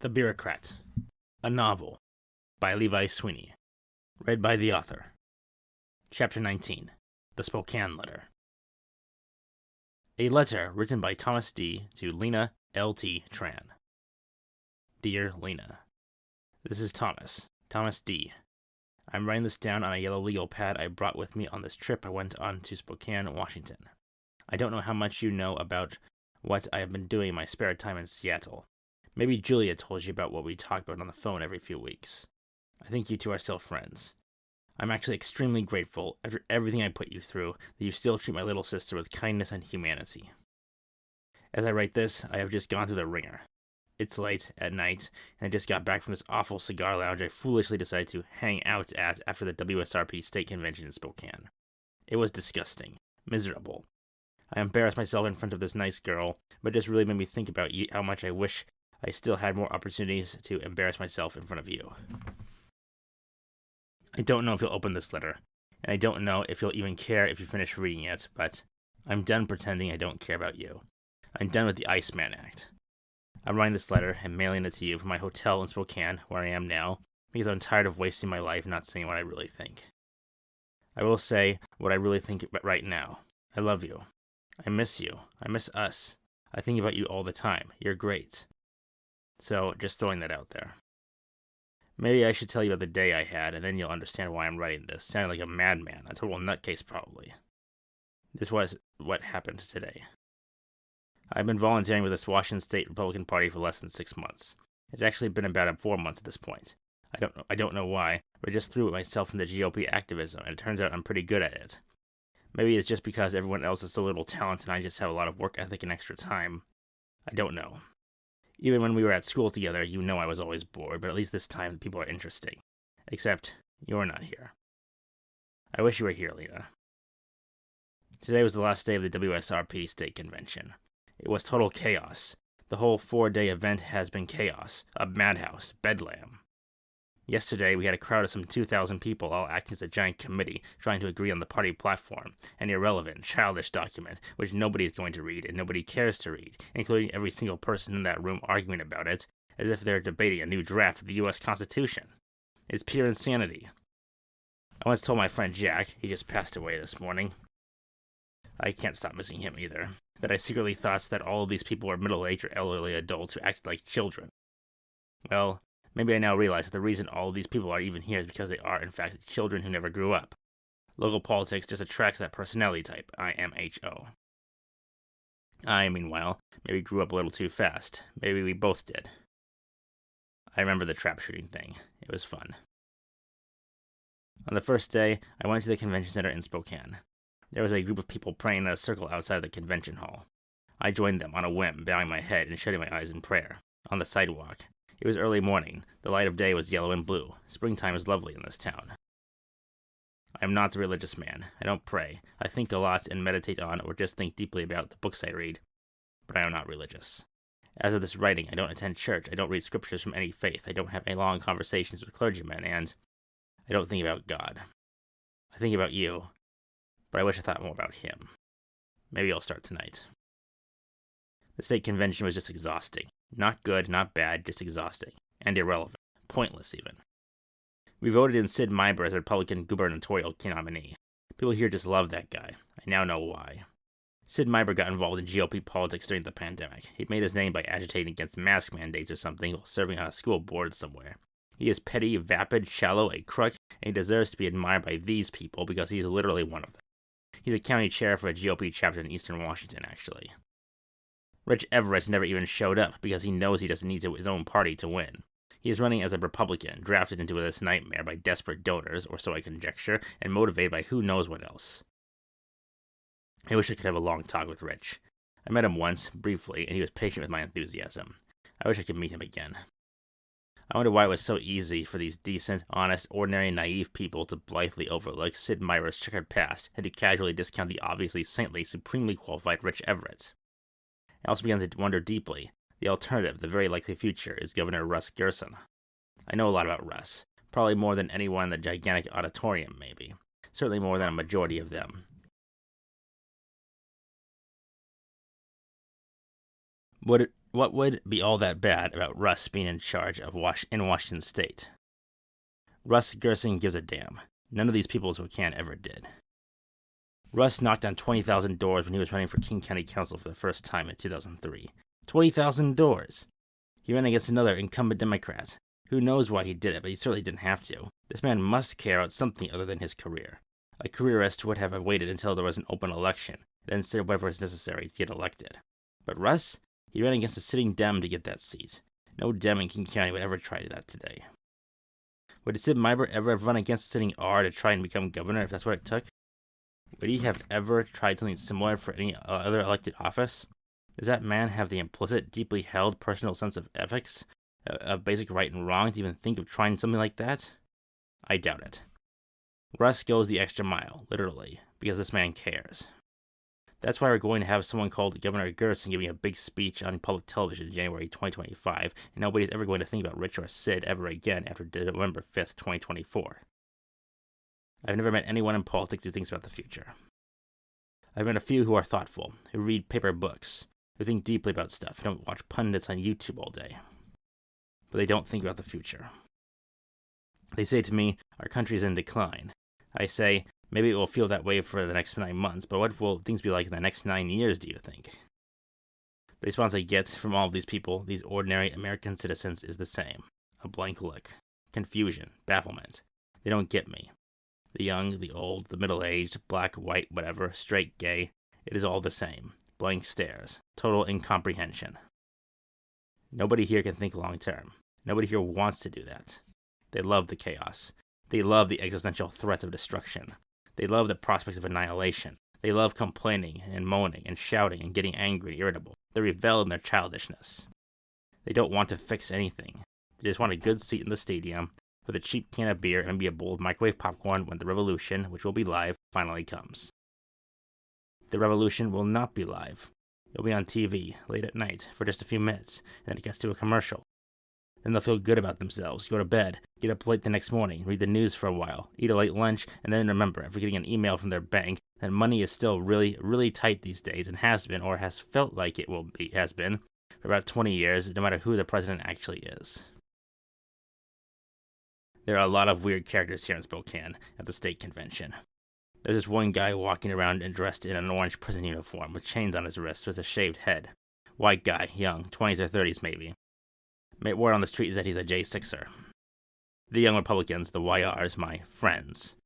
The Bureaucrat, a novel by Levi Sweeney, read by the author. Chapter 19, The Spokane Letter. A letter written by Thomas D. to Lena L.T. Tran. Dear Lena, this is Thomas D. I'm writing this down on a yellow legal pad I brought with me on this trip I went on to Spokane, Washington. I don't know how much you know about what I have been doing in my spare time in Seattle. Maybe Julia told you about what we talk about on the phone every few weeks. I think you two are still friends. I'm actually extremely grateful, after everything I put you through, that you still treat my little sister with kindness and humanity. As I write this, I have just gone through the ringer. It's late at night, and I just got back from this awful cigar lounge I foolishly decided to hang out at after the WSRP State Convention in Spokane. It was disgusting. Miserable. I embarrassed myself in front of this nice girl, but it just really made me think about how much I wish I still had more opportunities to embarrass myself in front of you. I don't know if you'll open this letter, and I don't know if you'll even care if you finish reading it, but I'm done pretending I don't care about you. I'm done with the Iceman Act. I'm writing this letter and mailing it to you from my hotel in Spokane, where I am now, because I'm tired of wasting my life not saying what I really think. I will say what I really think right now. I love you. I miss you. I miss us. I think about you all the time. You're great. So, just throwing that out there. Maybe I should tell you about the day I had, and then you'll understand why I'm writing this. Sounding like a madman, a total nutcase probably. This was what happened today. I've been volunteering with this Washington State Republican Party for less than 6 months. It's actually been about 4 months at this point. I don't know why, but I just threw myself into GOP activism, and it turns out I'm pretty good at it. Maybe it's just because everyone else has so little talent and I just have a lot of work ethic and extra time. I don't know. Even when we were at school together, you know I was always bored, but at least this time the people are interesting. Except, you're not here. I wish you were here, Lena. Today was the last day of the WSRP State Convention. It was total chaos. The whole 4-day event has been chaos, a madhouse, bedlam. Yesterday, we had a crowd of some 2,000 people all acting as a giant committee, trying to agree on the party platform, an irrelevant, childish document which nobody is going to read and nobody cares to read, including every single person in that room arguing about it, as if they're debating a new draft of the U.S. Constitution. It's pure insanity. I once told my friend Jack, he just passed away this morning, I can't stop missing him either, that I secretly thought that all of these people were middle-aged or elderly adults who acted like children. Well, maybe I now realize that the reason all of these people are even here is because they are, in fact, children who never grew up. Local politics just attracts that personality type, IMHO. I, meanwhile, maybe grew up a little too fast. Maybe we both did. I remember the trap shooting thing. It was fun. On the first day, I went to the convention center in Spokane. There was a group of people praying in a circle outside the convention hall. I joined them on a whim, bowing my head and shutting my eyes in prayer. On the sidewalk. It was early morning. The light of day was yellow and blue. Springtime is lovely in this town. I am not a religious man. I don't pray. I think a lot and meditate on or just think deeply about the books I read. But I am not religious. As of this writing, I don't attend church. I don't read scriptures from any faith. I don't have any long conversations with clergymen, and I don't think about God. I think about you, but I wish I thought more about him. Maybe I'll start tonight. The state convention was just exhausting. Not good, not bad, just exhausting. And irrelevant. Pointless, even. We voted in Sid Meiber as a Republican gubernatorial nominee. People here just love that guy. I now know why. Sid Meiber got involved in GOP politics during the pandemic. He made his name by agitating against mask mandates or something while serving on a school board somewhere. He is petty, vapid, shallow, a crook, and he deserves to be admired by these people because he is literally one of them. He's a county chair for a GOP chapter in eastern Washington, actually. Rich Everett never even showed up because he knows he doesn't need his own party to win. He is running as a Republican, drafted into this nightmare by desperate donors, or so I conjecture, and motivated by who knows what else. I wish I could have a long talk with Rich. I met him once, briefly, and he was patient with my enthusiasm. I wish I could meet him again. I wonder why it was so easy for these decent, honest, ordinary, naive people to blithely overlook Sid Meier's checkered past and to casually discount the obviously saintly, supremely qualified Rich Everett. I also began to wonder deeply. The alternative, the very likely future, is Governor Russ Gerson. I know a lot about Russ. Probably more than anyone in the gigantic auditorium, maybe. Certainly more than a majority of them. What would be all that bad about Russ being in charge of Washington State? Russ Gerson gives a damn. None of these people in Spokane ever did. Russ knocked on 20,000 doors when he was running for King County Council for the first time in 2003. 20,000 doors! He ran against another incumbent Democrat. Who knows why he did it, but he certainly didn't have to. This man must care about something other than his career. A careerist would have waited until there was an open election, then said whatever was necessary to get elected. But Russ? He ran against a sitting Dem to get that seat. No Dem in King County would ever try that today. Would Sid Meiber ever have run against a sitting R to try and become governor if that's what it took? Would he have ever tried something similar for any other elected office? Does that man have the implicit, deeply held personal sense of ethics, of basic right and wrong, to even think of trying something like that? I doubt it. Russ goes the extra mile, literally, because this man cares. That's why we're going to have someone called Governor Gerson giving a big speech on public television in January 2025, and nobody's ever going to think about Rich or Sid ever again after November 5th, 2024. I've never met anyone in politics who thinks about the future. I've met a few who are thoughtful, who read paper books, who think deeply about stuff, who don't watch pundits on YouTube all day. But they don't think about the future. They say to me, our country is in decline. I say, maybe it will feel that way for the next 9 months, but what will things be like in the next 9 years, do you think? The response I get from all of these people, these ordinary American citizens, is the same. A blank look. Confusion. Bafflement. They don't get me. The young, the old, the middle-aged, black, white, whatever, straight, gay, it is all the same. Blank stares. Total incomprehension. Nobody here can think long-term. Nobody here wants to do that. They love the chaos. They love the existential threats of destruction. They love the prospects of annihilation. They love complaining and moaning and shouting and getting angry and irritable. They revel in their childishness. They don't want to fix anything. They just want a good seat in the stadium with a cheap can of beer and maybe a bowl of microwave popcorn when the revolution, which will be live, finally comes. The revolution will not be live. It'll be on TV, late at night, for just a few minutes, and then it gets to a commercial. Then they'll feel good about themselves, go to bed, get up late the next morning, read the news for a while, eat a late lunch, and then remember, after getting an email from their bank, that money is still really, really tight these days, and has been, or has felt like it has been, for about 20 years, no matter who the president actually is. There are a lot of weird characters here in Spokane at the state convention. There's this one guy walking around and dressed in an orange prison uniform with chains on his wrists with a shaved head. White guy, young, 20s or 30s maybe. Word on the street is that he's a J6er. The young Republicans, the YRs, my friends.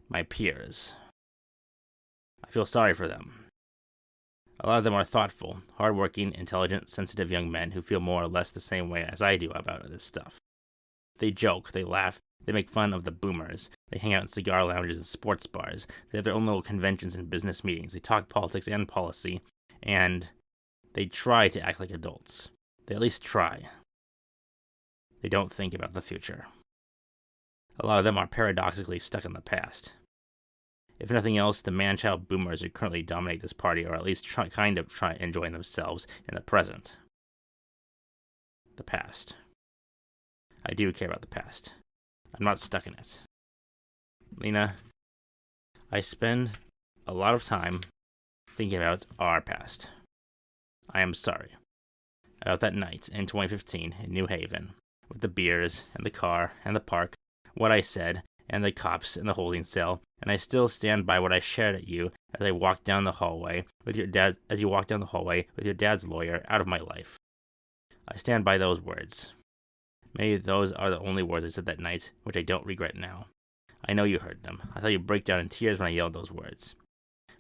My peers. I feel sorry for them. A lot of them are thoughtful, hardworking, intelligent, sensitive young men who feel more or less the same way as I do about this stuff. They joke, they laugh, they make fun of the boomers, they hang out in cigar lounges and sports bars, they have their own little conventions and business meetings, they talk politics and policy, and they try to act like adults. They at least try. They don't think about the future. A lot of them are paradoxically stuck in the past. If nothing else, the man-child boomers who currently dominate this party are at least try enjoying themselves in the present. The past. I do care about the past. I'm not stuck in it. Lena, I spend a lot of time thinking about our past. I am sorry about that night in 2015 in New Haven, with the beers and the car and the park, what I said, and the cops in the holding cell, and I still stand by what I shared at you as I walked down the hallway with your dad, as you walked down the hallway with your dad's lawyer out of my life. I stand by those words. Maybe those are the only words I said that night, which I don't regret now. I know you heard them. I saw you break down in tears when I yelled those words.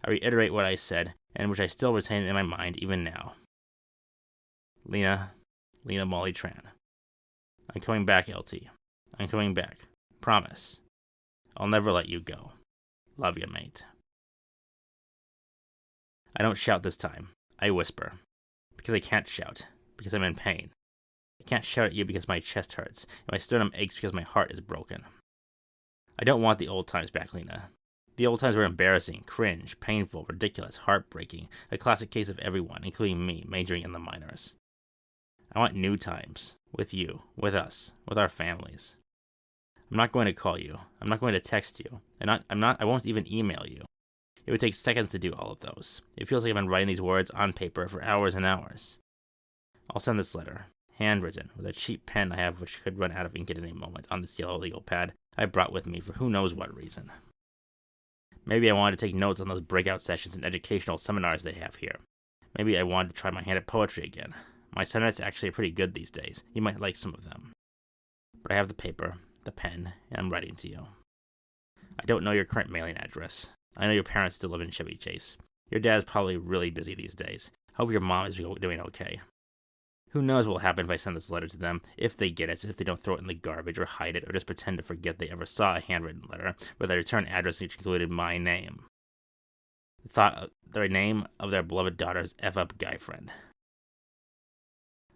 I reiterate what I said, and which I still retain in my mind even now. Lena Molly Tran. I'm coming back, LT. I'm coming back. Promise. I'll never let you go. Love you, mate. I don't shout this time. I whisper. Because I can't shout. Because I'm in pain. I can't shout at you because my chest hurts, and my sternum aches because my heart is broken. I don't want the old times back, Lena. The old times were embarrassing, cringe, painful, ridiculous, heartbreaking, a classic case of everyone, including me, majoring in the minors. I want new times, with you, with us, with our families. I'm not going to call you. I'm not going to text you. I won't even email you. It would take seconds to do all of those. It feels like I've been writing these words on paper for hours and hours. I'll send this letter, handwritten, with a cheap pen I have which could run out of ink at any moment, on this yellow legal pad I brought with me for who knows what reason. Maybe I wanted to take notes on those breakout sessions and educational seminars they have here. Maybe I wanted to try my hand at poetry again. My sonnets actually are pretty good these days. You might like some of them. But I have the paper, the pen, and I'm writing to you. I don't know your current mailing address. I know your parents still live in Chevy Chase. Your dad's probably really busy these days. Hope your mom is doing okay. Who knows what will happen if I send this letter to them, if they get it, if they don't throw it in the garbage or hide it or just pretend to forget they ever saw a handwritten letter with a return address which included my name. The name of their beloved daughter's F-up guy friend.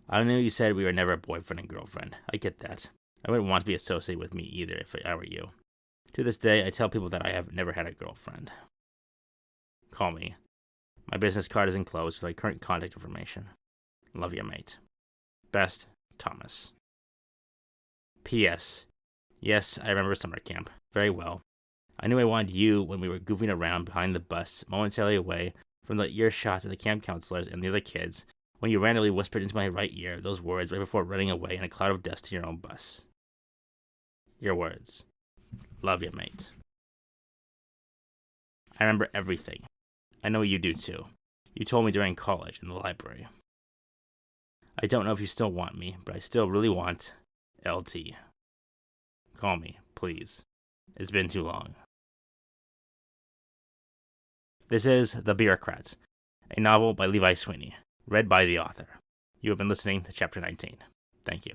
I know you said we were never boyfriend and girlfriend. I get that. I wouldn't want to be associated with me either if I were you. To this day, I tell people that I have never had a girlfriend. Call me. My business card is enclosed with my current contact information. Love you, mate. Best, Thomas. P.S. Yes, I remember summer camp. Very well. I knew I wanted you when we were goofing around behind the bus, momentarily away from the earshots of the camp counselors and the other kids, when you randomly whispered into my right ear those words right before running away in a cloud of dust to your own bus. Your words. Love you, mate. I remember everything. I know you do too. You told me during college in the library. I don't know if you still want me, but I still really want LT. Call me, please. It's been too long. This is The Bureaucrat, a novel by Levi Sweeney, read by the author. You have been listening to Chapter 19. Thank you.